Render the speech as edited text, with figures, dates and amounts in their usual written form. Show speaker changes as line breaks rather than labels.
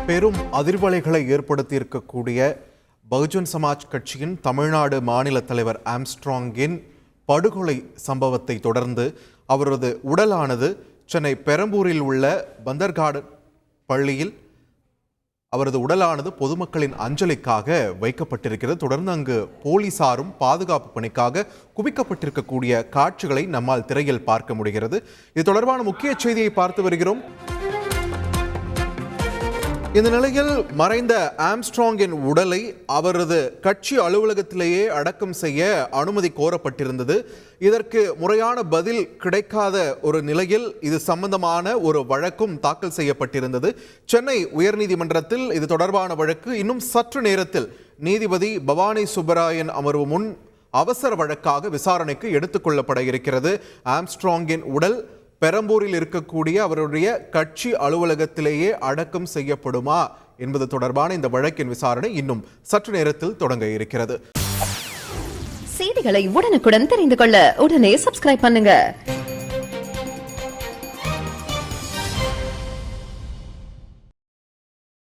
பெரும் அதிர்வலைகளை ஏற்படுத்தியிருக்கக்கூடிய பகுஜன் சமாஜ் கட்சியின் தமிழ்நாடு மாநில தலைவர் ஆம்ஸ்ட்ராங்கின் படுகொலை சம்பவத்தை தொடர்ந்து அவரது உடலானது சென்னை பெரம்பூரில் உள்ள பந்தர்காடு பள்ளியில் அவரது உடலானது பொதுமக்களின் அஞ்சலிக்காக வைக்கப்பட்டிருக்கிறது. தொடர்ந்து அங்கு போலீசாரும் பாதுகாப்பு பணிக்காக குவிக்கப்பட்டிருக்கக்கூடிய காட்சிகளை நம்மால் திரையில் பார்க்க முடிகிறது. இது தொடர்பான முக்கிய செய்தியை பார்த்து வருகிறோம். இந்த நிலையில் மறைந்த ஆம்ஸ்ட்ராங்கின் உடலை அவரது கட்சி அலுவலகத்திலேயே அடக்கம் செய்ய அனுமதி கோரப்பட்டிருந்தது. இதற்கு முறையான பதில் கிடைக்காத ஒரு நிலையில் இது சம்பந்தமான ஒரு வழக்கும் தாக்கல் செய்யப்பட்டிருந்தது. சென்னை உயர்நீதிமன்றத்தில் இது தொடர்பான வழக்கு இன்னும் சற்று நேரத்தில் நீதிபதி பவானி சுப்பராயன் அமர்வு முன் அவசர வழக்காக விசாரணைக்கு எடுத்துக் கொள்ளப்பட இருக்கிறது. ஆம்ஸ்ட்ராங்கின் உடல் பெரம்பூரில் இருக்கக்கூடிய அவருடைய கட்சி அலுவலகத்திலேயே அடக்கம் செய்யப்படுமா என்பது தொடர்பான இந்த வழக்கின் விசாரணை இன்னும் சற்று நேரத்தில் தொடங்க இருக்கிறது.
செய்திகளை உடனுக்குடன் தெரிந்து கொள்ள உடனே சப்ஸ்கிரைப் பண்ணுங்க.